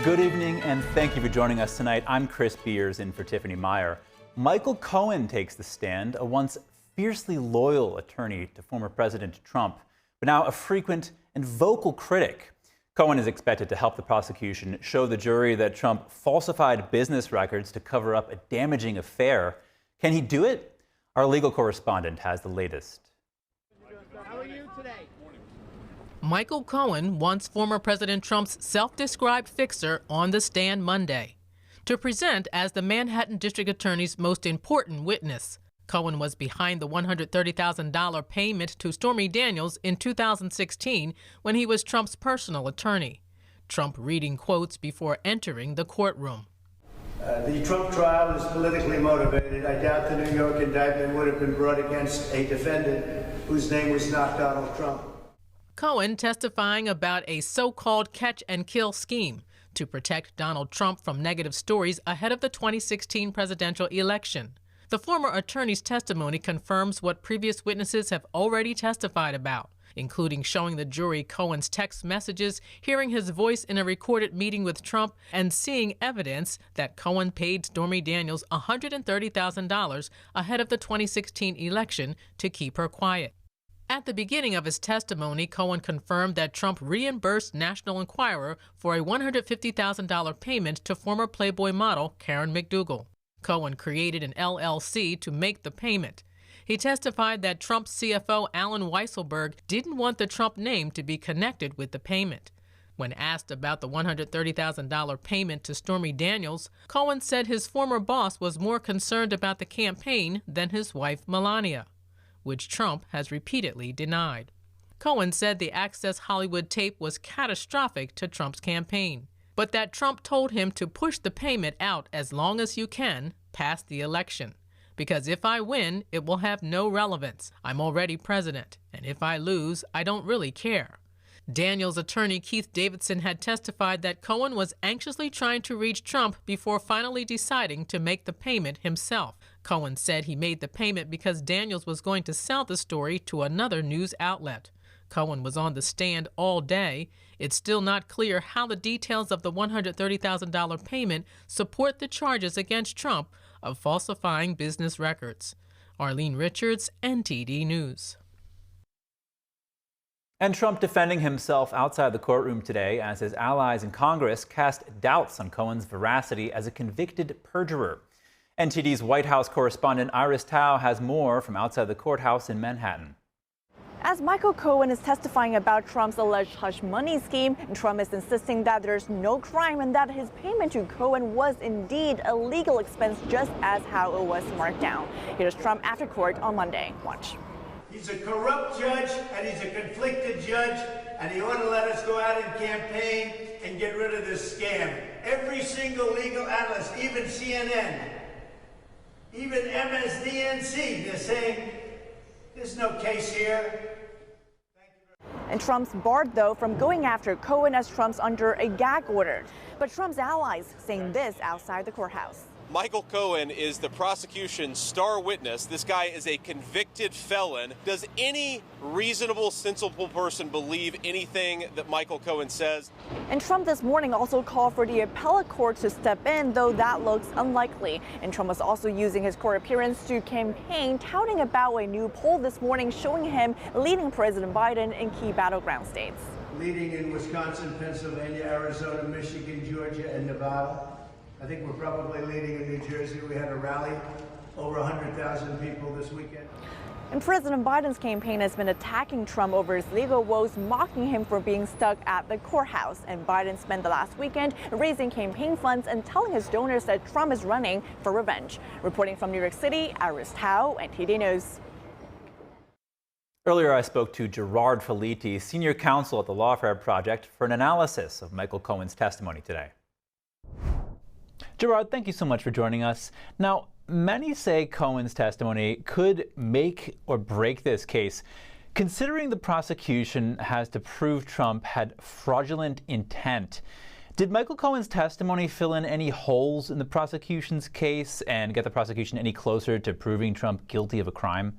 Good evening, and thank you for joining us tonight. I'm Chris Beers in for Tiffany Meyer. Michael Cohen takes the stand, a once fiercely loyal attorney to former President Trump, but now a frequent and vocal critic. Cohen is expected to help the prosecution show the jury that Trump falsified business records to cover up a damaging affair. Can he do it? Our legal correspondent has the latest. How are you today? Michael Cohen, once former President Trump's self-described fixer, on the stand Monday to present as the Manhattan District Attorney's most important witness. Cohen was behind the $130,000 payment to Stormy Daniels in 2016 when he was Trump's personal attorney. Trump reading quotes before entering the courtroom. The Trump trial is politically motivated. I doubt the New York indictment would have been brought against a defendant whose name was not Donald Trump. Cohen testifying about a so-called catch-and-kill scheme to protect Donald Trump from negative stories ahead of the 2016 presidential election. The former attorney's testimony confirms what previous witnesses have already testified about, including showing the jury Cohen's text messages, hearing his voice in a recorded meeting with Trump, and seeing evidence that Cohen paid Stormy Daniels $130,000 ahead of the 2016 election to keep her quiet. At the beginning of his testimony, Cohen confirmed that Trump reimbursed National Enquirer for a $150,000 payment to former Playboy model Karen McDougal. Cohen created an LLC to make the payment. He testified that Trump's CFO Alan Weisselberg didn't want the Trump name to be connected with the payment. When asked about the $130,000 payment to Stormy Daniels, Cohen said his former boss was more concerned about the campaign than his wife Melania, which Trump has repeatedly denied. Cohen said the Access Hollywood tape was catastrophic to Trump's campaign, but that Trump told him to push the payment out as long as you can past the election. Because if I win, it will have no relevance. I'm already president, and if I lose, I don't really care. Daniels' attorney Keith Davidson had testified that Cohen was anxiously trying to reach Trump before finally deciding to make the payment himself. Cohen said he made the payment because Daniels was going to sell the story to another news outlet. Cohen was on the stand all day. It's still not clear how the details of the $130,000 payment support the charges against Trump of falsifying business records. Arlene Richards, NTD News. And Trump defending himself outside the courtroom today as his allies in Congress cast doubts on Cohen's veracity as a convicted perjurer. NTD's White House correspondent Iris Tao has more from outside the courthouse in Manhattan. As Michael Cohen is testifying about Trump's alleged hush money scheme, Trump is insisting that there's no crime and that his payment to Cohen was indeed a legal expense, just as how it was marked down. Here's Trump after court on Monday. Watch. He's a corrupt judge and he's a conflicted judge, and he ought to let us go out and campaign and get rid of this scam. Every single legal analyst, even CNN, even MSDNC, they're saying there's no case here. And Trump's barred, though, from going after Cohen as Trump's under a gag order. But Trump's allies saying this outside the courthouse. Michael Cohen is the prosecution's star witness. This guy is a convicted felon. Does any reasonable, sensible person believe anything that Michael Cohen says? And Trump this morning also called for the appellate court to step in, though that looks unlikely. And Trump was also using his court appearance to campaign, touting about a new poll this morning showing him leading President Biden in key battleground states. Leading in Wisconsin, Pennsylvania, Arizona, Michigan, Georgia, and Nevada. I think we're probably leading in New Jersey. We had a rally, over 100,000 people this weekend. And President Biden's campaign has been attacking Trump over his legal woes, mocking him for being stuck at the courthouse. And Biden spent the last weekend raising campaign funds and telling his donors that Trump is running for revenge. Reporting from New York City, Iris Tao, NTD News. Earlier, I spoke to Gerard Felitti, senior counsel at the Lawfare Project, for an analysis of Michael Cohen's testimony today. Gerard, thank you so much for joining us. Now, many say Cohen's testimony could make or break this case. Considering the prosecution has to prove Trump had fraudulent intent, did Michael Cohen's testimony fill in any holes in the prosecution's case and get the prosecution any closer to proving Trump guilty of a crime?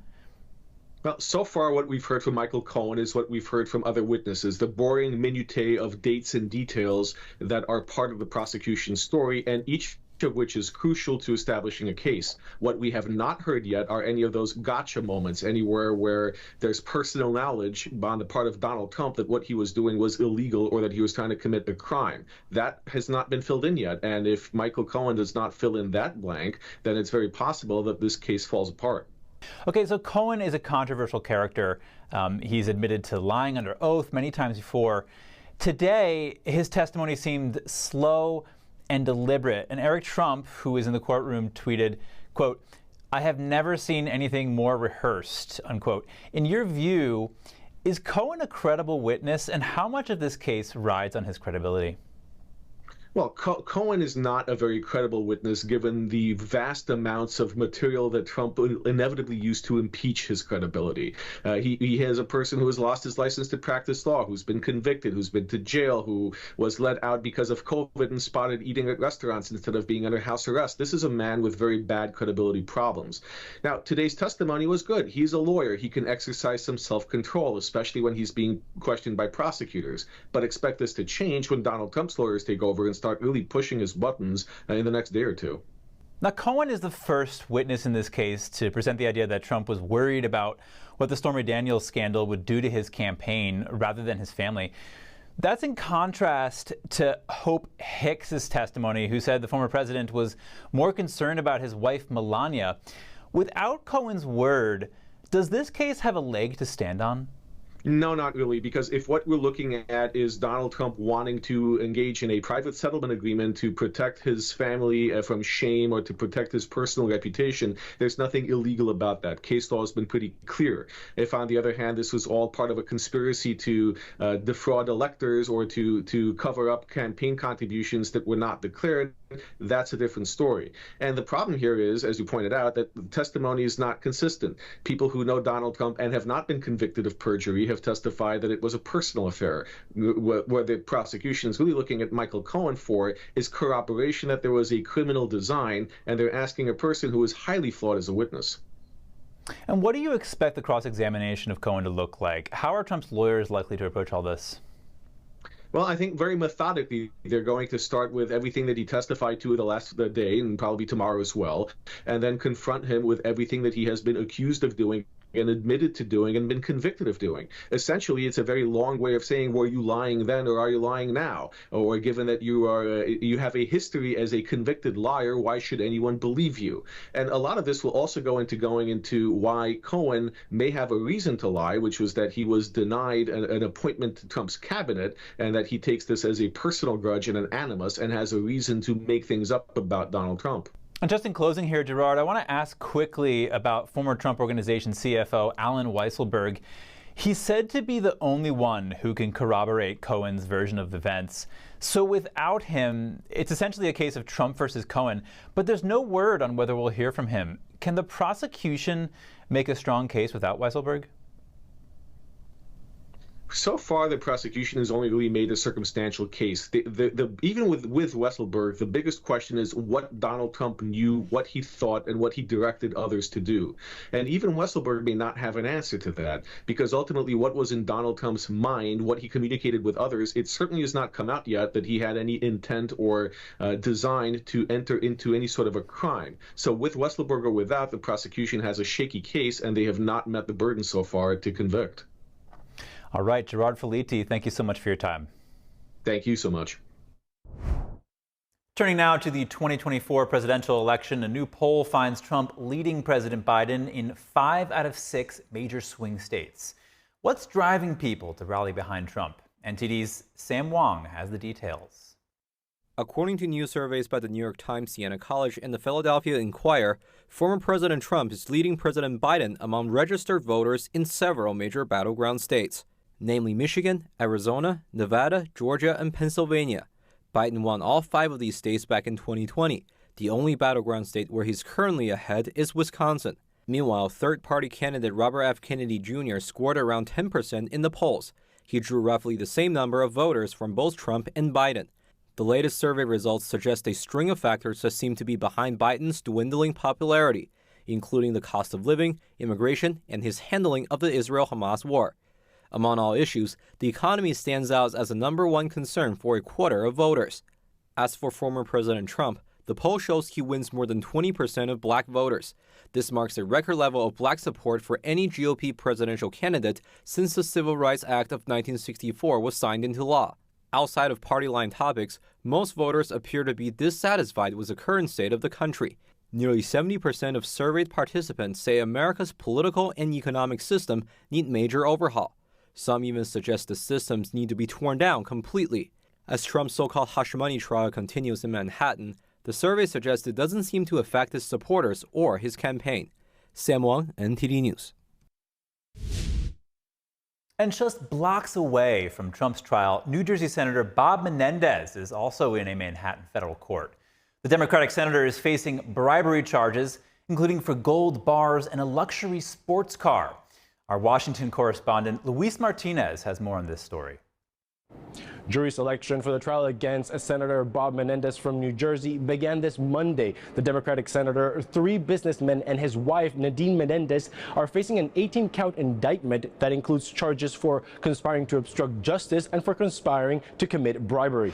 Well, so far what we've heard from Michael Cohen is what we've heard from other witnesses, the boring minutiae of dates and details that are part of the prosecution's story, and each of which is crucial to establishing a case. What we have not heard yet are any of those gotcha moments, anywhere where there's personal knowledge on the part of Donald Trump that what he was doing was illegal or that he was trying to commit a crime. That has not been filled in yet, and if Michael Cohen does not fill in that blank, then it's very possible that this case falls apart. Okay, so Cohen is a controversial character. He's admitted to lying under oath many times before. Today, his testimony seemed slow and deliberate. And Eric Trump, who was in the courtroom, tweeted, quote, "I have never seen anything more rehearsed," unquote. In your view, is Cohen a credible witness, and how much of this case rides on his credibility? Well, Cohen is not a very credible witness given the vast amounts of material that Trump inevitably used to impeach his credibility. He has a person who has lost his license to practice law, who's been convicted, who's been to jail, who was let out because of COVID and spotted eating at restaurants instead of being under house arrest. This is a man with very bad credibility problems. Now, today's testimony was good. He's a lawyer. He can exercise some self-control, especially when he's being questioned by prosecutors. But expect this to change when Donald Trump's lawyers take over and start really pushing his buttons in the next day or two. Now, Cohen is the first witness in this case to present the idea that Trump was worried about what the Stormy Daniels scandal would do to his campaign rather than his family. That's in contrast to Hope Hicks's testimony, who said the former president was more concerned about his wife, Melania. Without Cohen's word, does this case have a leg to stand on? No, not really, because if what we're looking at is Donald Trump wanting to engage in a private settlement agreement to protect his family from shame or to protect his personal reputation, there's nothing illegal about that. Case law has been pretty clear. If, on the other hand, this was all part of a conspiracy to defraud electors or to cover up campaign contributions that were not declared, that's a different story. And the problem here is, as you pointed out, that the testimony is not consistent. People who know Donald Trump and have not been convicted of perjury have testified that it was a personal affair. What the prosecution is really looking at Michael Cohen for is corroboration that there was a criminal design, and they're asking a person who is highly flawed as a witness. And what do you expect the cross-examination of Cohen to look like? How are Trump's lawyers likely to approach all this? Well, I think very methodically, they're going to start with everything that he testified to the last day and probably tomorrow as well, and then confront him with everything that he has been accused of doing and admitted to doing and been convicted of doing. Essentially, it's a very long way of saying, were you lying then or are you lying now? Or given that you have a history as a convicted liar, why should anyone believe you? And a lot of this will also going into why Cohen may have a reason to lie, which was that he was denied an appointment to Trump's cabinet, and that he takes this as a personal grudge and an animus and has a reason to make things up about Donald Trump. And just in closing here, Gerard, I want to ask quickly about former Trump Organization CFO Allen Weisselberg. He's said to be the only one who can corroborate Cohen's version of events. So without him, it's essentially a case of Trump versus Cohen, but there's no word on whether we'll hear from him. Can the prosecution make a strong case without Weisselberg? So far, the prosecution has only really made a circumstantial case. Even with Weisselberg, the biggest question is what Donald Trump knew, what he thought, and what he directed others to do. And even Weisselberg may not have an answer to that, because ultimately what was in Donald Trump's mind, what he communicated with others, it certainly has not come out yet that he had any intent or design to enter into any sort of a crime. So with Weisselberg or without, the prosecution has a shaky case, and they have not met the burden so far to convict. All right, Gerard Felitti, thank you so much for your time. Thank you so much. Turning now to the 2024 presidential election, a new poll finds Trump leading President Biden in 5 out of 6 major swing states. What's driving people to rally behind Trump? NTD's Sam Wong has the details. According to new surveys by the New York Times, Siena College, and the Philadelphia Inquirer, former President Trump is leading President Biden among registered voters in several major battleground states, namely Michigan, Arizona, Nevada, Georgia, and Pennsylvania. Biden won all 5 of these states back in 2020. The only battleground state where he's currently ahead is Wisconsin. Meanwhile, third-party candidate Robert F. Kennedy Jr. scored around 10% in the polls. He drew roughly the same number of voters from both Trump and Biden. The latest survey results suggest a string of factors that seem to be behind Biden's dwindling popularity, including the cost of living, immigration, and his handling of the Israel-Hamas war. Among all issues, the economy stands out as the #1 concern for a quarter of voters. As for former President Trump, the poll shows he wins more than 20% of black voters. This marks a record level of black support for any GOP presidential candidate since the Civil Rights Act of 1964 was signed into law. Outside of party-line topics, most voters appear to be dissatisfied with the current state of the country. Nearly 70% of surveyed participants say America's political and economic system need major overhaul. Some even suggest the systems need to be torn down completely. As Trump's so-called hush money trial continues in Manhattan, the survey suggests it doesn't seem to affect his supporters or his campaign. Sam Wang, NTD News. And just blocks away from Trump's trial, New Jersey Senator Bob Menendez is also in a Manhattan federal court. The Democratic senator is facing bribery charges, including for gold bars and a luxury sports car. Our Washington correspondent Luis Martinez has more on this story. Jury selection for the trial against Senator Bob Menendez from New Jersey began this Monday. The Democratic senator, 3 businessmen, and his wife, Nadine Menendez, are facing an 18-count indictment that includes charges for conspiring to obstruct justice and for conspiring to commit bribery.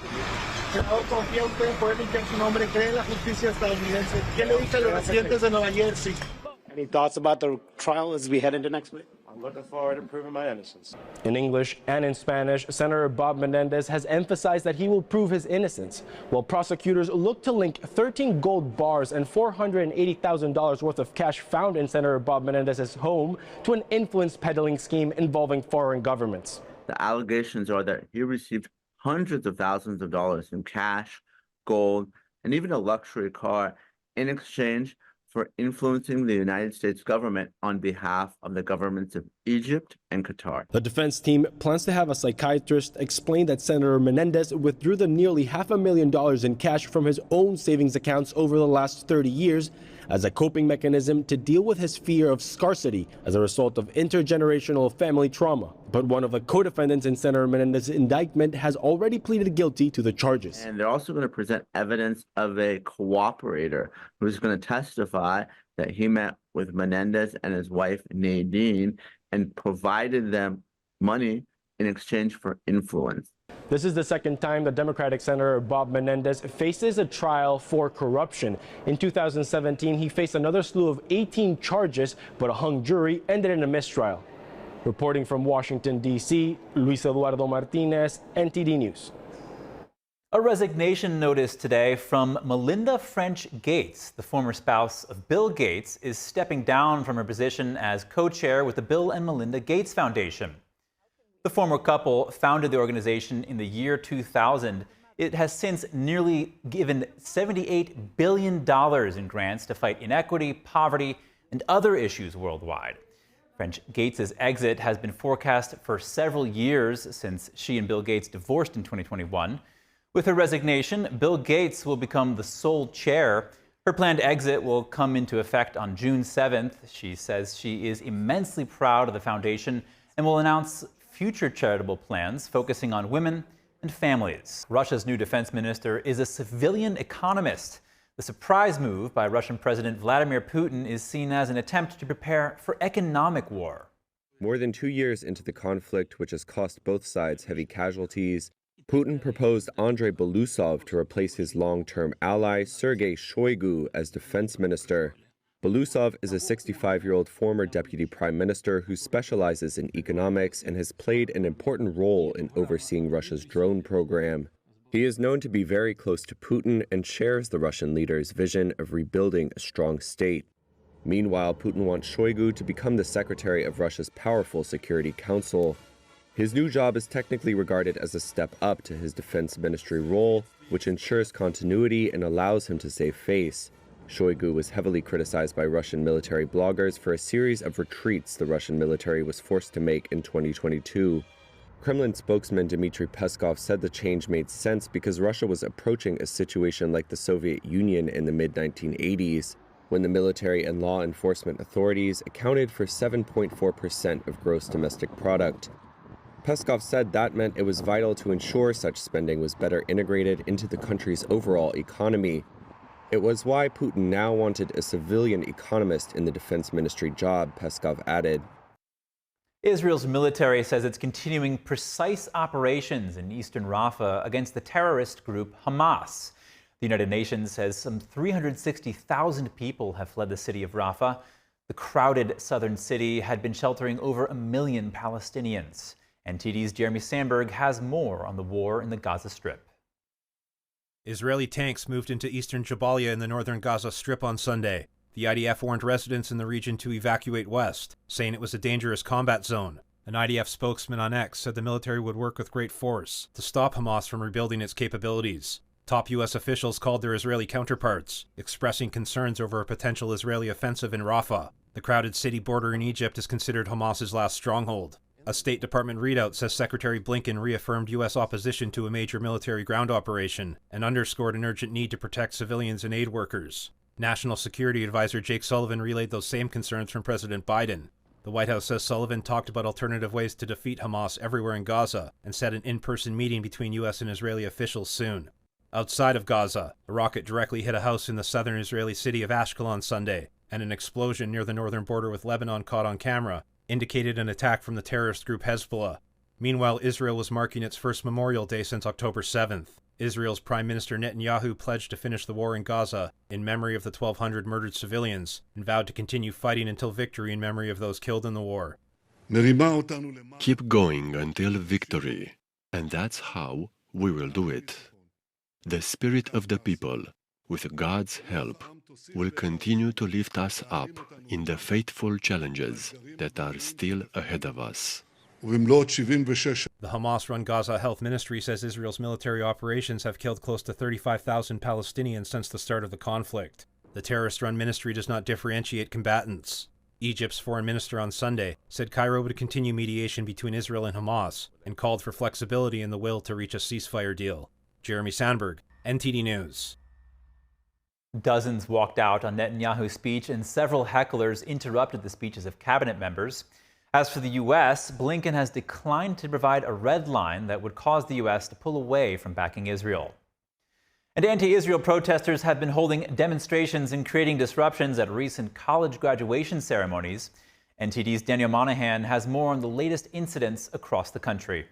Any thoughts about the trial as we head into next week? I'm looking forward to proving my innocence. In English and in Spanish, Senator Bob Menendez has emphasized that he will prove his innocence, while prosecutors look to link 13 gold bars and $480,000 worth of cash found in Senator Bob Menendez's home to an influence peddling scheme involving foreign governments. The allegations are that he received hundreds of thousands of dollars in cash, gold, and even a luxury car in exchange for influencing the United States government on behalf of the governments of Egypt and Qatar. The defense team plans to have a psychiatrist explain that Senator Menendez withdrew the nearly $500,000 in cash from his own savings accounts over the last 30 years as a coping mechanism to deal with his fear of scarcity as a result of intergenerational family trauma. But one of the co-defendants in Senator Menendez's indictment has already pleaded guilty to the charges. And they're also going to present evidence of a cooperator who's going to testify that he met with Menendez and his wife Nadine and provided them money in exchange for influence. This is the second time the Democratic Senator Bob Menendez faces a trial for corruption. In 2017, he faced another slew of 18 charges, but a hung jury ended in a mistrial. Reporting from Washington, D.C., Luis Eduardo Martinez, NTD News. A resignation notice today from Melinda French Gates, the former spouse of Bill Gates, is stepping down from her position as co-chair with the Bill and Melinda Gates Foundation. The former couple founded the organization in the year 2000. It has since nearly given $78 billion in grants to fight inequity, poverty, and other issues worldwide. French Gates' exit has been forecast for several years since she and Bill Gates divorced in 2021. With her resignation, Bill Gates will become the sole chair. Her planned exit will come into effect on June 7th. She says she is immensely proud of the foundation and will announce future charitable plans focusing on women and families. Russia's new defense minister is a civilian economist. The surprise move by Russian President Vladimir Putin is seen as an attempt to prepare for economic war. More than 2 years into the conflict, which has cost both sides heavy casualties, Putin proposed Andrei Belousov to replace his long-term ally Sergei Shoigu as defense minister. Belousov is a 65-year-old former deputy prime minister who specializes in economics and has played an important role in overseeing Russia's drone program. He is known to be very close to Putin and shares the Russian leader's vision of rebuilding a strong state. Meanwhile, Putin wants Shoigu to become the secretary of Russia's powerful Security Council. His new job is technically regarded as a step up to his defense ministry role, which ensures continuity and allows him to save face. Shoigu was heavily criticized by Russian military bloggers for a series of retreats the Russian military was forced to make in 2022. Kremlin spokesman Dmitry Peskov said the change made sense because Russia was approaching a situation like the Soviet Union in the mid-1980s, when the military and law enforcement authorities accounted for 7.4% of gross domestic product. Peskov said that meant it was vital to ensure such spending was better integrated into the country's overall economy. It was why Putin now wanted a civilian economist in the defense ministry job, Peskov added. Israel's military says it's continuing precise operations in eastern Rafah against the terrorist group Hamas. The United Nations says some 360,000 people have fled the city of Rafah. The crowded southern city had been sheltering over 1 million Palestinians. NTD's Jeremy Sandberg has more on the war in the Gaza Strip. Israeli tanks moved into eastern Jabalia in the northern Gaza Strip on Sunday. The IDF warned residents in the region to evacuate west, saying it was a dangerous combat zone. An IDF spokesman on X said the military would work with great force to stop Hamas from rebuilding its capabilities. Top U.S. officials called their Israeli counterparts, expressing concerns over a potential Israeli offensive in Rafah. The crowded city bordering Egypt is considered Hamas's last stronghold. A State Department readout says Secretary Blinken reaffirmed U.S. opposition to a major military ground operation and underscored an urgent need to protect civilians and aid workers. National Security Advisor Jake Sullivan relayed those same concerns from President Biden. The White House says Sullivan talked about alternative ways to defeat Hamas everywhere in Gaza and set an in-person meeting between U.S. and Israeli officials soon. Outside of Gaza, a rocket directly hit a house in the southern Israeli city of Ashkelon Sunday, and an explosion near the northern border with Lebanon caught on camera indicated an attack from the terrorist group Hezbollah. Meanwhile, Israel was marking its first Memorial Day since October 7th. Israel's Prime Minister Netanyahu pledged to finish the war in Gaza in memory of the 1,200 murdered civilians and vowed to continue fighting until victory in memory of those killed in the war. Keep going until victory, and that's how we will do it. The spirit of the people, with God's help, will continue to lift us up in the fateful challenges that are still ahead of us. The Hamas-run Gaza Health Ministry says Israel's military operations have killed close to 35,000 Palestinians since the start of the conflict. The terrorist-run ministry does not differentiate combatants. Egypt's foreign minister on Sunday said Cairo would continue mediation between Israel and Hamas and called for flexibility in the will to reach a ceasefire deal. Jeremy Sandberg, NTD News. Dozens walked out on Netanyahu's speech, and several hecklers interrupted the speeches of cabinet members. As for the U.S., Blinken has declined to provide a red line that would cause the U.S. to pull away from backing Israel. And anti-Israel protesters have been holding demonstrations and creating disruptions at recent college graduation ceremonies. NTD's Daniel Monahan has more on the latest incidents across the country.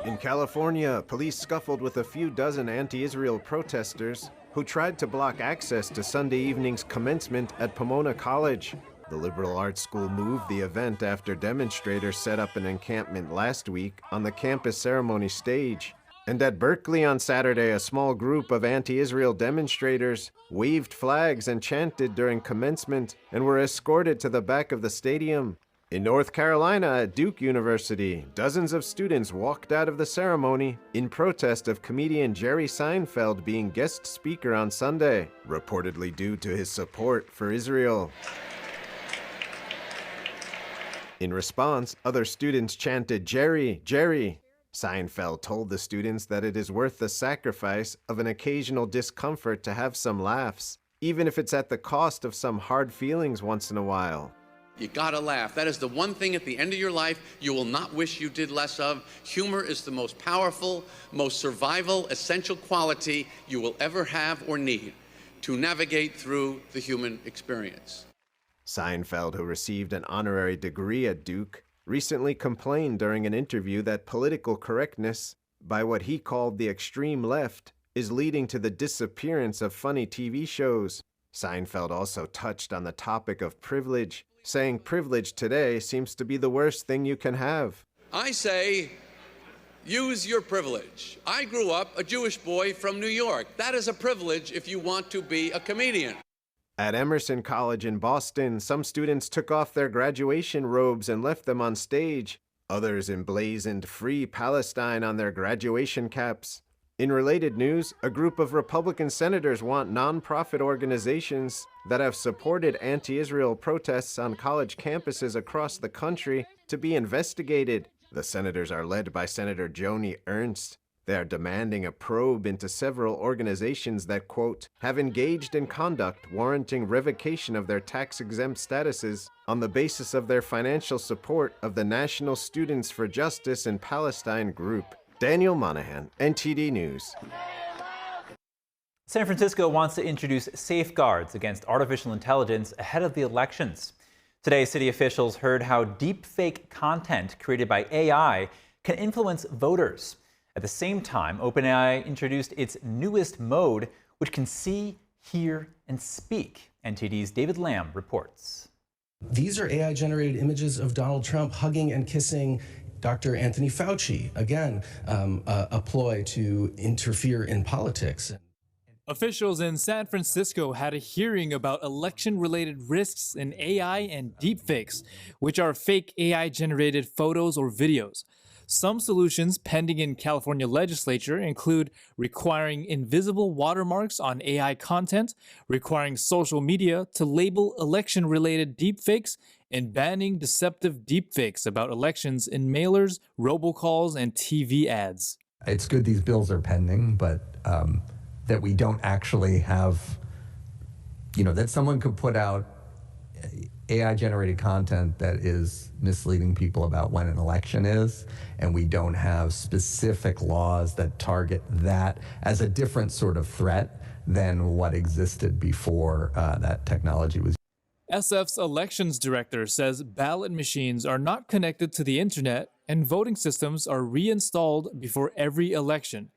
In California, police scuffled with a few dozen anti-Israel protesters who tried to block access to Sunday evening's commencement at Pomona College. The liberal arts school moved the event after demonstrators set up an encampment last week on the campus ceremony stage. And at Berkeley on Saturday, a small group of anti-Israel demonstrators waved flags and chanted during commencement and were escorted to the back of the stadium. In North Carolina, at Duke University, dozens of students walked out of the ceremony in protest of comedian Jerry Seinfeld being guest speaker on Sunday, reportedly due to his support for Israel. In response, other students chanted, "Jerry, Jerry." Seinfeld told the students that it is worth the sacrifice of an occasional discomfort to have some laughs, even if it's at the cost of some hard feelings once in a while. You gotta laugh. That is the one thing at the end of your life you will not wish you did less of. Humor is the most powerful, most survival, essential quality you will ever have or need to navigate through the human experience. Seinfeld, who received an honorary degree at Duke, recently complained during an interview that political correctness, by what he called the extreme left, is leading to the disappearance of funny TV shows. Seinfeld also touched on the topic of privilege, saying privilege today seems to be the worst thing you can have. I say, use your privilege. I grew up a Jewish boy from New York. That is a privilege if you want to be a comedian. At Emerson College in Boston, some students took off their graduation robes and left them on stage. Others emblazoned Free Palestine on their graduation caps. In related news, a group of Republican senators want nonprofit organizations that have supported anti-Israel protests on college campuses across the country to be investigated. The senators are led by Senator Joni Ernst. They are demanding a probe into several organizations that, quote, have engaged in conduct warranting revocation of their tax-exempt statuses on the basis of their financial support of the National Students for Justice in Palestine group. Daniel Monahan, NTD News. San Francisco wants to introduce safeguards against artificial intelligence ahead of the elections. Today, city officials heard how deepfake content created by AI can influence voters. At the same time, OpenAI introduced its newest mode, which can see, hear, and speak. NTD's David Lamb reports. These are AI-generated images of Donald Trump hugging and kissing Dr. Anthony Fauci, again, a ploy to interfere in politics. Officials in San Francisco had a hearing about election-related risks in AI and deepfakes, which are fake AI-generated photos or videos. Some solutions pending in California legislature include requiring invisible watermarks on AI content, requiring social media to label election-related deepfakes, and banning deceptive deepfakes about elections in mailers, robocalls, and TV ads. It's good these bills are pending, but that we don't actually have, that someone could put out AI-generated content that is misleading people about when an election is, and we don't have specific laws that target that as a different sort of threat than what existed before that technology was. SF's elections director says ballot machines are not connected to the internet and voting systems are reinstalled before every election.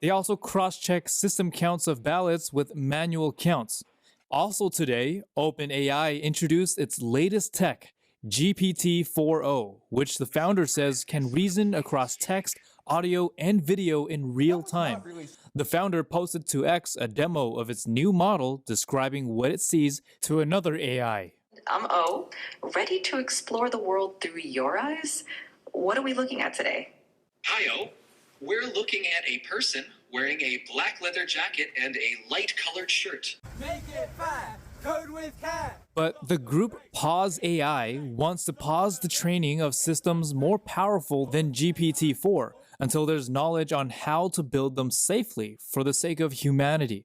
They also cross-check system counts of ballots with manual counts. Also today, OpenAI introduced its latest tech, GPT-4o, which the founder says can reason across text, audio, and video in real time. The founder posted to X a demo of its new model describing what it sees to another AI. I'm O, ready to explore the world through your eyes? What are we looking at today? Hi, O. We're looking at a person wearing a black leather jacket and a light-colored shirt. Make it fine. Code with cat. But the group Pause AI wants to pause the training of systems more powerful than GPT-4 until there's knowledge on how to build them safely for the sake of humanity.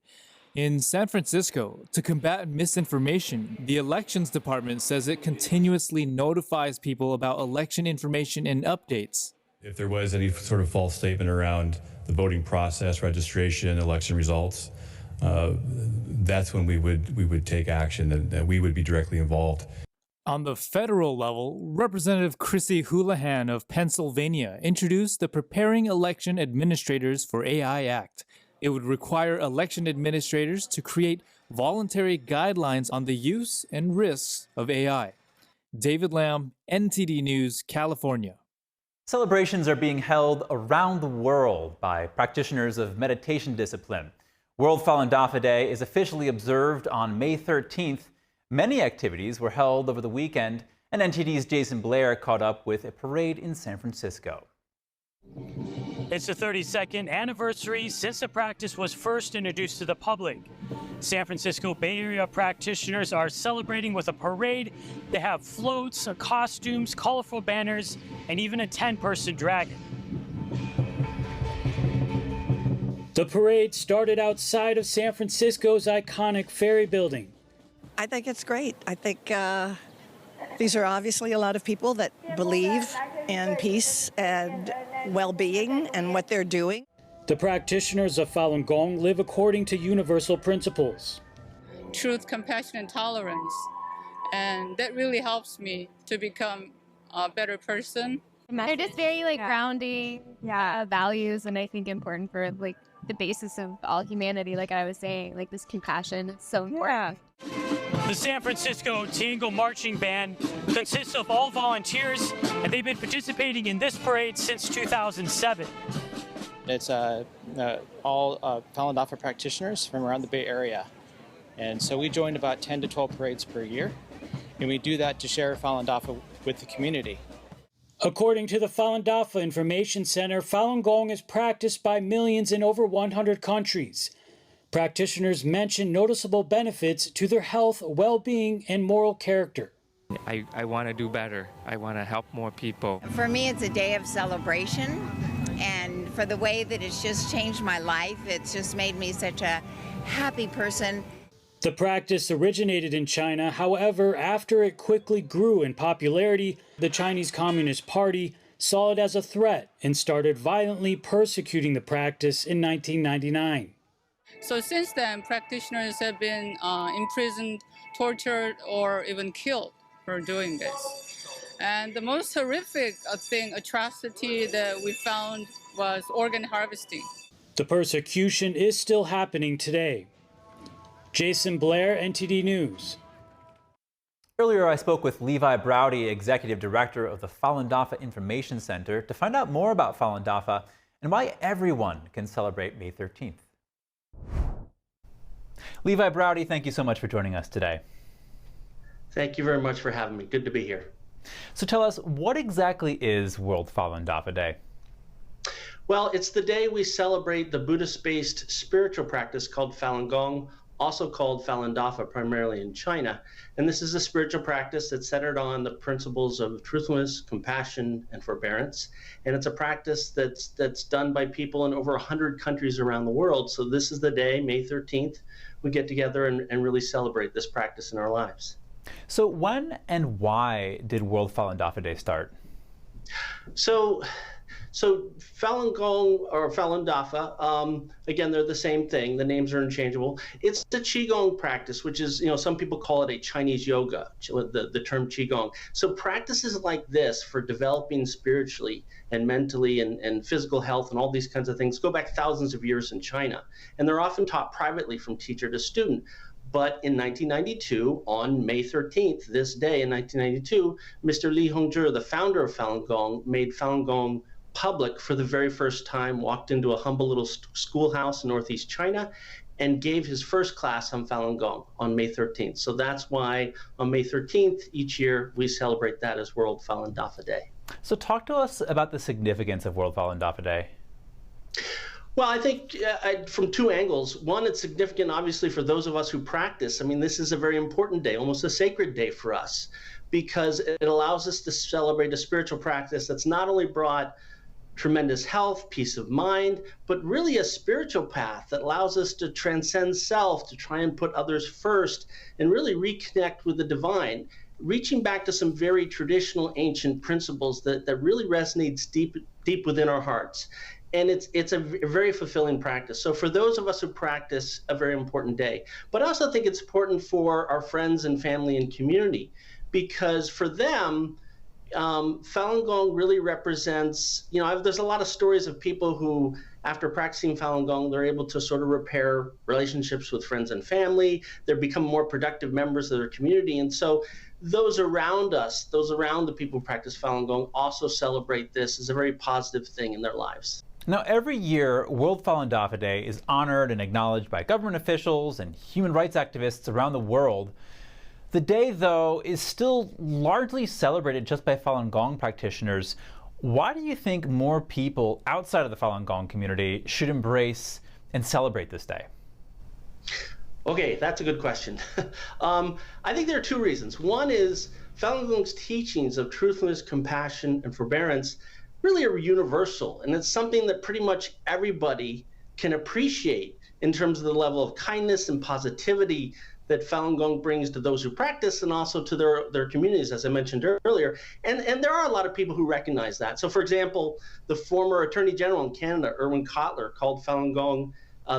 In San Francisco, to combat misinformation, the elections department says it continuously notifies people about election information and updates. If there was any sort of false statement around the voting process, registration, election results, that's when we would take action, that we would be directly involved. On the federal level, Representative Chrissy Houlihan of Pennsylvania introduced the Preparing Election Administrators for AI Act. It would require election administrators to create voluntary guidelines on the use and risks of AI. David Lamb, NTD News, California. Celebrations are being held around the world by practitioners of meditation discipline. World Falun Dafa Day is officially observed on May 13th. Many activities were held over the weekend, and NTD's Jason Blair caught up with a parade in San Francisco. It's the 32nd anniversary since the practice was first introduced to the public. San Francisco Bay Area practitioners are celebrating with a parade. They have floats, costumes, colorful banners, and even a 10-person dragon. The parade started outside of San Francisco's iconic ferry building. I think it's great. I think these are obviously a lot of people that believe in peace and well-being and what they're doing. The practitioners of Falun Gong live according to universal principles. Truth, compassion, and tolerance. And that really helps me to become a better person. They're just very grounding values, and I think important for the basis of all humanity, like I was saying, this compassion is so important. The San Francisco Tingle Marching Band consists of all volunteers, and they've been participating in this parade since 2007. It's all Falun Dafa practitioners from around the Bay Area. And so we join about 10 to 12 parades per year, and we do that to share Falun Dafa with the community. According to the Falun Dafa Information Center, Falun Gong is practiced by millions in over 100 countries. Practitioners mention noticeable benefits to their health, well-being, and moral character. I want to do better. I want to help more people. For me, it's a day of celebration, and for the way that it's just changed my life, it's just made me such a happy person. The practice originated in China. However, after it quickly grew in popularity, the Chinese Communist Party saw it as a threat and started violently persecuting the practice in 1999. So since then, practitioners have been imprisoned, tortured, or even killed for doing this. And the most horrific atrocity that we found was organ harvesting. The persecution is still happening today. Jason Blair, NTD News. Earlier, I spoke with Levi Browdy, Executive Director of the Falun Dafa Information Center, to find out more about Falun Dafa and why everyone can celebrate May 13th. Levi Browdy, thank you so much for joining us today. Thank you very much for having me. Good to be here. So tell us, what exactly is World Falun Dafa Day? Well, it's the day we celebrate the Buddhist-based spiritual practice called Falun Gong, also called Falun Dafa, primarily in China. And this is a spiritual practice that's centered on the principles of truthfulness, compassion, and forbearance. And it's a practice that's done by people in over 100 countries around the world. So this is the day, May 13th, we get together and really celebrate this practice in our lives. So when and why did World Falun Dafa Day start? So Falun Gong or Falun Dafa, again, they're the same thing. The names are interchangeable. It's the Qigong practice, which is, some people call it a Chinese yoga, the term Qigong. So practices like this for developing spiritually and mentally and physical health and all these kinds of things go back thousands of years in China. And they're often taught privately from teacher to student. But in 1992, on May 13th, this day in 1992, Mr. Li Hongzhi, the founder of Falun Gong, made Falun Gong public for the very first time, walked into a humble little schoolhouse in Northeast China and gave his first class on Falun Gong on May 13th. So that's why on May 13th each year we celebrate that as World Falun Dafa Day. So talk to us about the significance of World Falun Dafa Day. Well, I think from two angles. One, it's significant, obviously, for those of us who practice. I mean, this is a very important day, almost a sacred day for us, because it allows us to celebrate a spiritual practice that's not only brought tremendous health, peace of mind, but really a spiritual path that allows us to transcend self, to try and put others first, and really reconnect with the divine, reaching back to some very traditional ancient principles that really resonates deep within our hearts. And it's a very fulfilling practice. So for those of us who practice, a very important day. But I also think it's important for our friends and family and community, because for them, Falun Gong really represents, there's a lot of stories of people who, after practicing Falun Gong, they're able to sort of repair relationships with friends and family. They become more productive members of their community. And so those around us, those around the people who practice Falun Gong, also celebrate this as a very positive thing in their lives. Now, every year, World Falun Dafa Day is honored and acknowledged by government officials and human rights activists around the world. The day, though, is still largely celebrated just by Falun Gong practitioners. Why do you think more people outside of the Falun Gong community should embrace and celebrate this day? Okay, that's a good question. I think there are two reasons. One is Falun Gong's teachings of truthfulness, compassion, and forbearance really are universal, and it's something that pretty much everybody can appreciate in terms of the level of kindness and positivity that Falun Gong brings to those who practice and also to their communities, as I mentioned earlier. And there are a lot of people who recognize that. So, for example, the former Attorney General in Canada, Irwin Cotler, called Falun Gong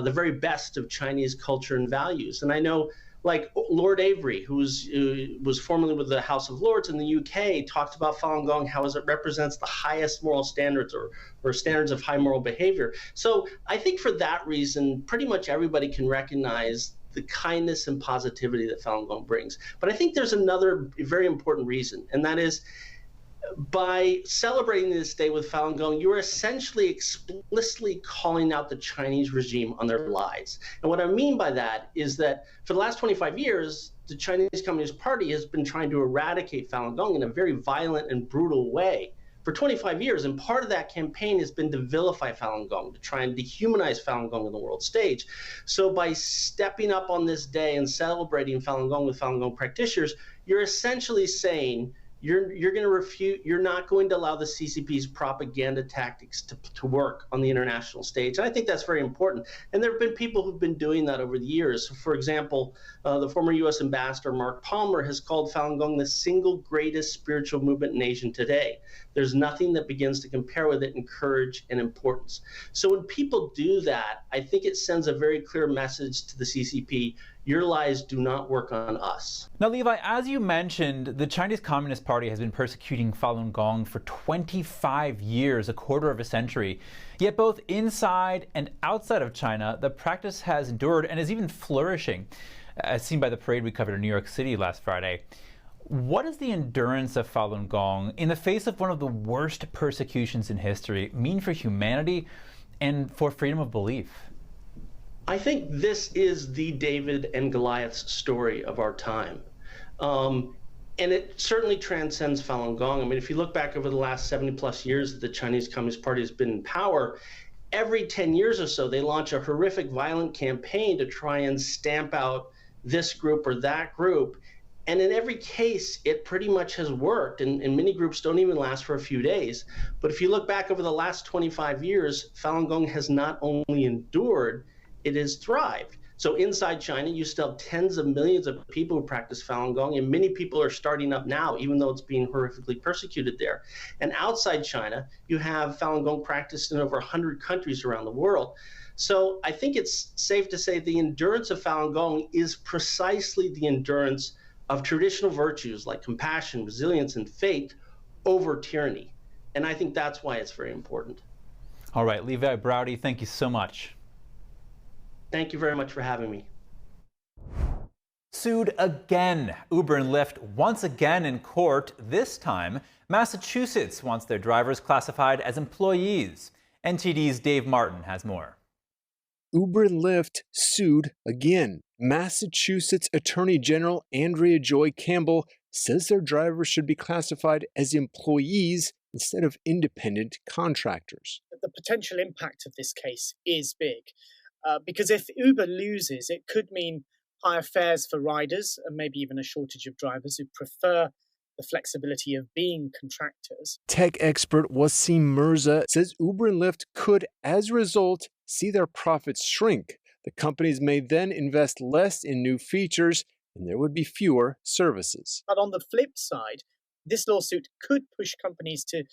the very best of Chinese culture and values. And I know, like Lord Avery, who was formerly with the House of Lords in the UK, talked about Falun Gong, how it represents the highest moral standards or standards of high moral behavior. So I think for that reason, pretty much everybody can recognize the kindness and positivity that Falun Gong brings. But I think there's another very important reason, and that is by celebrating this day with Falun Gong, you're essentially explicitly calling out the Chinese regime on their lies. And what I mean by that is that for the last 25 years, the Chinese Communist Party has been trying to eradicate Falun Gong in a very violent and brutal way for 25 years. And part of that campaign has been to vilify Falun Gong, to try and dehumanize Falun Gong on the world stage. So by stepping up on this day and celebrating Falun Gong with Falun Gong practitioners, you're essentially saying you're going to refute, you're not going to allow the CCP's propaganda tactics to work on the international stage. And I think that's very important. And there have been people who've been doing that over the years. So for example, the former U.S. Ambassador Mark Palmer has called Falun Gong the single greatest spiritual movement in Asia today. There's nothing that begins to compare with it in courage and importance. So when people do that, I think it sends a very clear message to the CCP. Your lies do not work on us. Now, Levi, as you mentioned, the Chinese Communist Party has been persecuting Falun Gong for 25 years, a quarter of a century. Yet both inside and outside of China, the practice has endured and is even flourishing, as seen by the parade we covered in New York City last Friday. What does the endurance of Falun Gong, in the face of one of the worst persecutions in history, mean for humanity and for freedom of belief? I think this is the David and Goliath story of our time. And it certainly transcends Falun Gong. I mean, if you look back over the last 70 plus years that the Chinese Communist Party has been in power, every 10 years or so, they launch a horrific violent campaign to try and stamp out this group or that group. And in every case, it pretty much has worked. And many groups don't even last for a few days. But if you look back over the last 25 years, Falun Gong has not only endured, it has thrived. So inside China, you still have tens of millions of people who practice Falun Gong, and many people are starting up now, even though it's being horrifically persecuted there. And outside China, you have Falun Gong practiced in over 100 countries around the world. So I think it's safe to say the endurance of Falun Gong is precisely the endurance of traditional virtues like compassion, resilience, and faith over tyranny. And I think that's why it's very important. All right, Levi Browdy, thank you so much. Thank you very much for having me. Sued again. Uber and Lyft once again in court. This time, Massachusetts wants their drivers classified as employees. NTD's Dave Martin has more. Uber and Lyft sued again. Massachusetts Attorney General Andrea Joy Campbell says their drivers should be classified as employees instead of independent contractors. The potential impact of this case is big. Because if Uber loses, it could mean higher fares for riders and maybe even a shortage of drivers who prefer the flexibility of being contractors. Tech expert Wasim Mirza says Uber and Lyft could, as a result, see their profits shrink. The companies may then invest less in new features and there would be fewer services. But on the flip side, this lawsuit could push companies to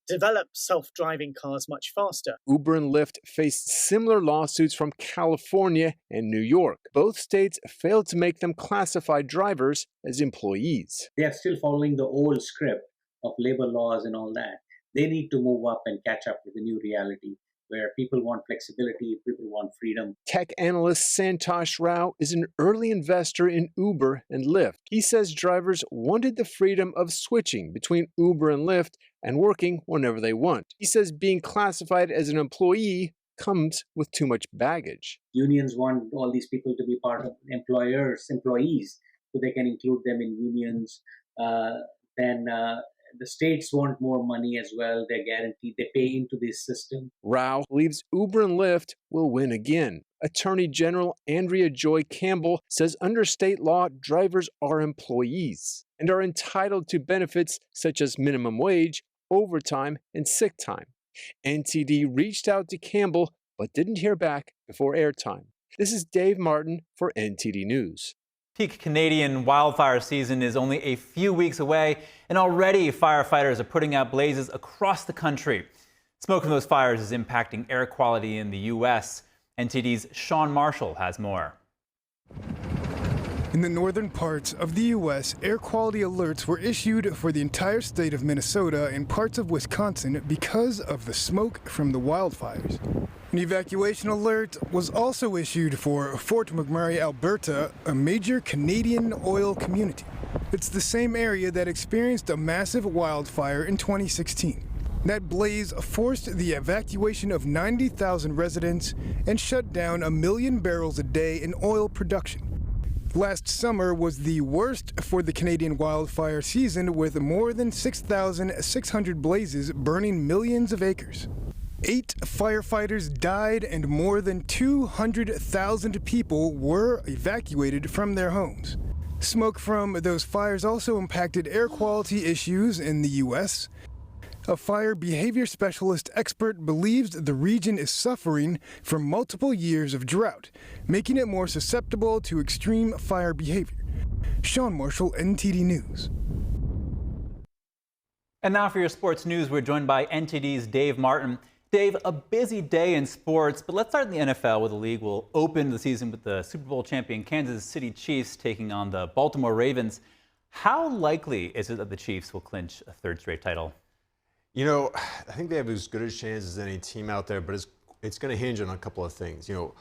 develop self-driving cars much faster. Uber and Lyft faced similar lawsuits from California and New York. Both states failed to make them classify drivers as employees. They are still following the old script of labor laws and all that. They need to move up and catch up with the new reality, where people want flexibility, people want freedom. Tech analyst Santosh Rao is an early investor in Uber and Lyft. He says drivers wanted the freedom of switching between Uber and Lyft and working whenever they want. He says being classified as an employee comes with too much baggage. Unions want all these people to be part of employees, so they can include them in unions. The states want more money as well. They're guaranteed. They pay into this system. Rao believes Uber and Lyft will win again. Attorney General Andrea Joy Campbell says under state law, drivers are employees and are entitled to benefits such as minimum wage, overtime, and sick time. NTD reached out to Campbell but didn't hear back before airtime. This is Dave Martin for NTD News. Peak Canadian wildfire season is only a few weeks away, and already firefighters are putting out blazes across the country. Smoke from those fires is impacting air quality in the U.S. NTD's Sean Marshall has more. In the northern parts of the U.S., air quality alerts were issued for the entire state of Minnesota and parts of Wisconsin because of the smoke from the wildfires. An evacuation alert was also issued for Fort McMurray, Alberta, a major Canadian oil community. It's the same area that experienced a massive wildfire in 2016. That blaze forced the evacuation of 90,000 residents and shut down 1 million barrels a day in oil production. Last summer was the worst for the Canadian wildfire season, with more than 6,600 blazes burning millions of acres. 8 firefighters died and more than 200,000 people were evacuated from their homes. Smoke from those fires also impacted air quality issues in the U.S. A fire behavior specialist expert believes the region is suffering from multiple years of drought, making it more susceptible to extreme fire behavior. Sean Marshall, NTD News. And now for your sports news, we're joined by NTD's Dave Martin. Dave, a busy day in sports, but let's start in the NFL, where the league will open the season with the Super Bowl champion Kansas City Chiefs taking on the Baltimore Ravens. How likely is it that the Chiefs will clinch a third straight title? You know, I think they have as good a chance as any team out there, but it's going to hinge on a couple of things. You know,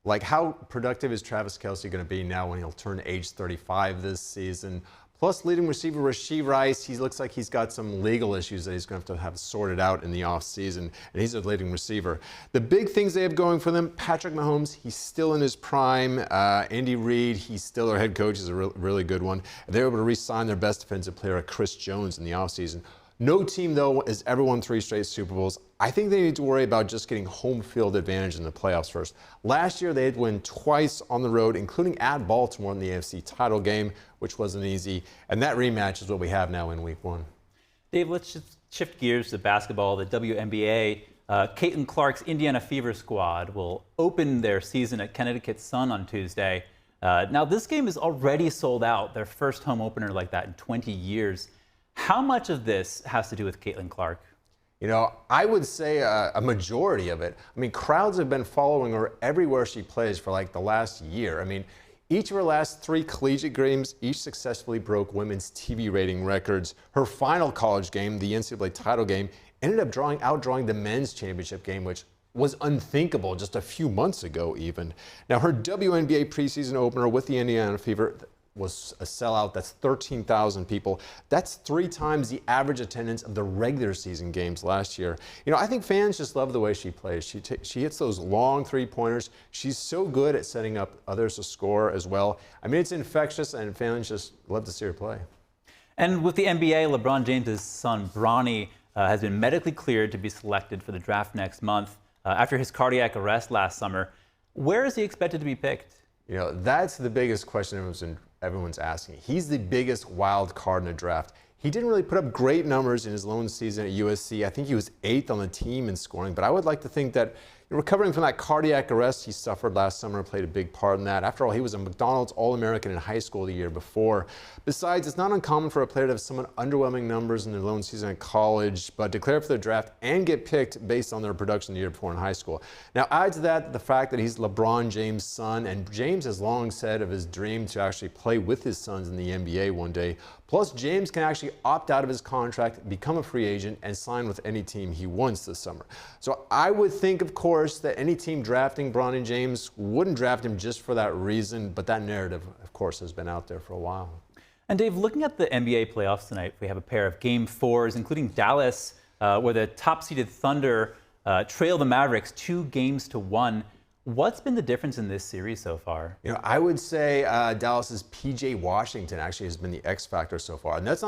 like how productive is Travis Kelce going to be now when he'll turn age 35 this season? Plus, leading receiver Rashee Rice, he looks like he's got some legal issues that he's going to have sorted out in the offseason, and he's a leading receiver. The big things they have going for them, Patrick Mahomes, he's still in his prime. Andy Reid, he's still their head coach, is a really good one. They're able to re-sign their best defensive player, Chris Jones, in the offseason. No team, though, has ever won 3 straight Super Bowls. I think they need to worry about just getting home field advantage in the playoffs first. Last year, they had won twice on the road, including at Baltimore in the AFC title game, which wasn't easy. And that rematch is what we have now in Week 1. Dave, let's just shift gears to basketball. The WNBA, Caitlin Clark's Indiana Fever squad will open their season at Connecticut Sun on Tuesday. Now, this game is already sold out, their first home opener like that in 20 years. How much of this has to do with Caitlin Clark? You know, I would say a majority of it. I mean, crowds have been following her everywhere she plays for like the last year. I mean, each of her last 3 collegiate games, each successfully broke women's TV rating records. Her final college game, the NCAA title game, ended up outdrawing the men's championship game, which was unthinkable just a few months ago even. Now, her WNBA preseason opener with the Indiana Fever was a sellout. That's 13,000 people. That's 3 times the average attendance of the regular season games last year. You know, I think fans just love the way she plays. She hits those long 3-pointers. She's so good at setting up others to score as well. I mean, it's infectious, and fans just love to see her play. And with the NBA, LeBron James' son, Bronny, has been medically cleared to be selected for the draft next month after his cardiac arrest last summer. Where is he expected to be picked? You know, that's the biggest question everyone's asking. He's the biggest wild card in the draft. He didn't really put up great numbers in his lone season at USC. I think he was 8th on the team in scoring, but I would like to think that recovering from that cardiac arrest he suffered last summer played a big part in that. After all, he was a McDonald's All-American in high school the year before. Besides, it's not uncommon for a player to have somewhat underwhelming numbers in their lone season at college, but declare for the draft and get picked based on their production the year before in high school. Now, add to that the fact that he's LeBron James' son, and James has long said of his dream to actually play with his sons in the NBA one day. Plus, James can actually opt out of his contract, become a free agent, and sign with any team he wants this summer. So I would think, of course, that any team drafting Bronny James wouldn't draft him just for that reason, but that narrative, of course, has been out there for a while. And Dave, looking at the NBA playoffs tonight, we have a pair of Game 4s, including Dallas, where the top-seeded Thunder trail the Mavericks 2-1. What's been the difference in this series so far? You know, I would say Dallas's P.J. Washington actually has been the X factor so far, and that's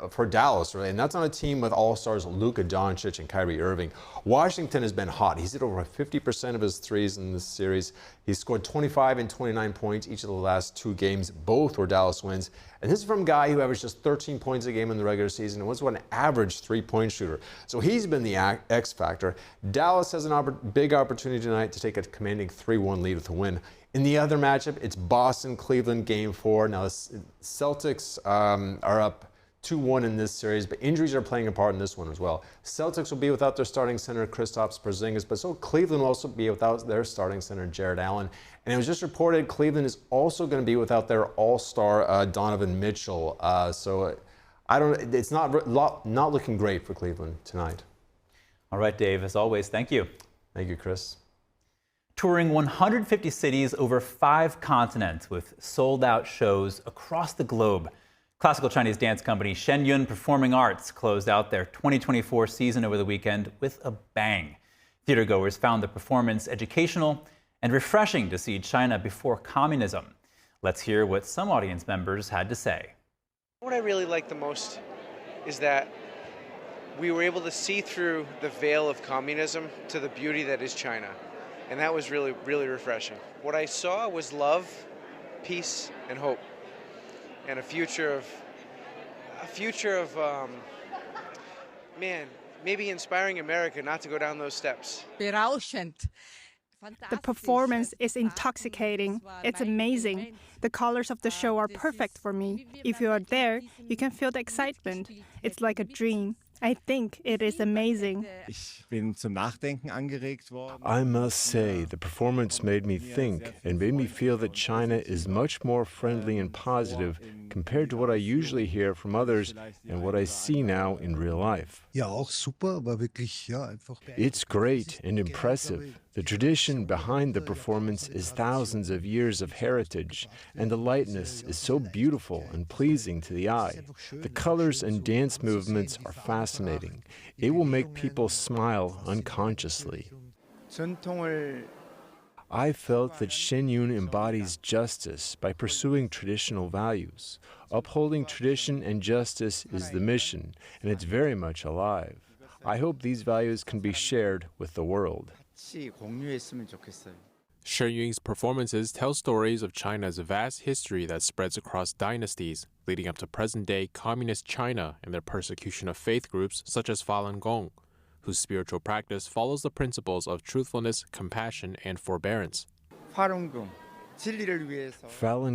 for Dallas, really, and that's on a team with all-stars Luka Doncic and Kyrie Irving. Washington has been hot. He's hit over 50% of his threes in this series. He's scored 25 and 29 points each of the last 2 games. Both were Dallas wins. And this is from a guy who averaged just 13 points a game in the regular season and was an average 3-point shooter. So he's been the X factor. Dallas has a big opportunity tonight to take a commanding 3-1 lead with a win. In the other matchup, it's Boston-Cleveland Game 4. Now, the Celtics are up 2-1 in this series, but injuries are playing a part in this one as well. Celtics will be without their starting center, Kristaps Porzingis, but so Cleveland will also be without their starting center, Jared Allen. And it was just reported Cleveland is also going to be without their all-star Donovan Mitchell. It's not looking great for Cleveland tonight. All right, Dave, as always, thank you. Thank you, Chris. Touring 150 cities over 5 continents with sold-out shows across the globe, classical Chinese dance company Shen Performing Arts closed out their 2024 season over the weekend with a bang. Theatergoers found the performance educational and refreshing to see China before communism. Let's hear what some audience members had to say. What I really like the most is that we were able to see through the veil of communism to the beauty that is China. And that was really, really refreshing. What I saw was love, peace, and hope. and a future of man, maybe inspiring America not to go down those steps. The performance is intoxicating. It's amazing. The colors of the show are perfect for me. If you are there, you can feel the excitement. It's like a dream. I think it is amazing. I must say, the performance made me think and made me feel that China is much more friendly and positive compared to what I usually hear from others and what I see now in real life. It's great and impressive. The tradition behind the performance is thousands of years of heritage, and the lightness is so beautiful and pleasing to the eye. The colors and dance movements are fascinating. It will make people smile unconsciously. I felt that Shen embodies justice by pursuing traditional values. Upholding tradition and justice is the mission, and it's very much alive. I hope these values can be shared with the world. Shen Yun's performances tell stories of China's vast history that spreads across dynasties, leading up to present-day communist China and their persecution of faith groups such as Falun Gong, whose spiritual practice follows the principles of truthfulness, compassion, and forbearance. Falun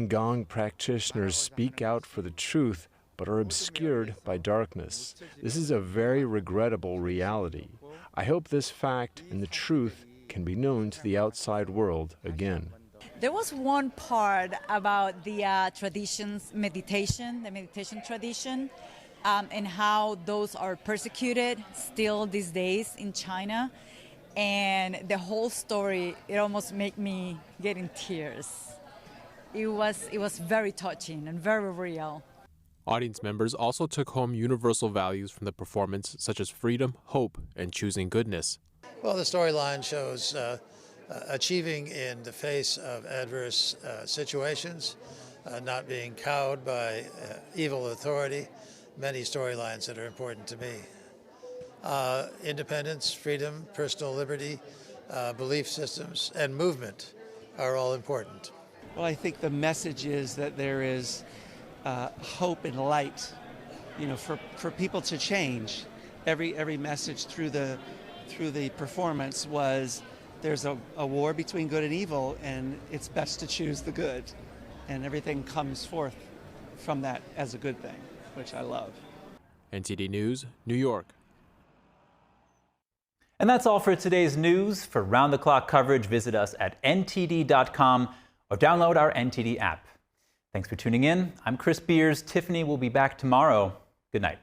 Gong practitioners speak out for the truth, but are obscured by darkness. This is a very regrettable reality. I hope this fact and the truth can be known to the outside world again. There was one part about the traditions, the meditation tradition, and how those are persecuted still these days in China. And the whole story, it almost made me get in tears. It was very touching and very real. Audience members also took home universal values from the performance, such as freedom, hope, and choosing goodness. Well, the storyline shows achieving in the face of adverse situations, not being cowed by evil authority, many storylines that are important to me. Independence, freedom, personal liberty, belief systems, and movement are all important. Well, I think the message is that there is hope and light, for people to change. Every message through the performance was there's a war between good and evil, and it's best to choose the good, and everything comes forth from that as a good thing, which I love. NTD News, New York. And that's all for today's news. For round-the-clock coverage, visit us at ntd.com or download our NTD app. Thanks for tuning in. I'm Chris Beers. Tiffany will be back tomorrow. Good night.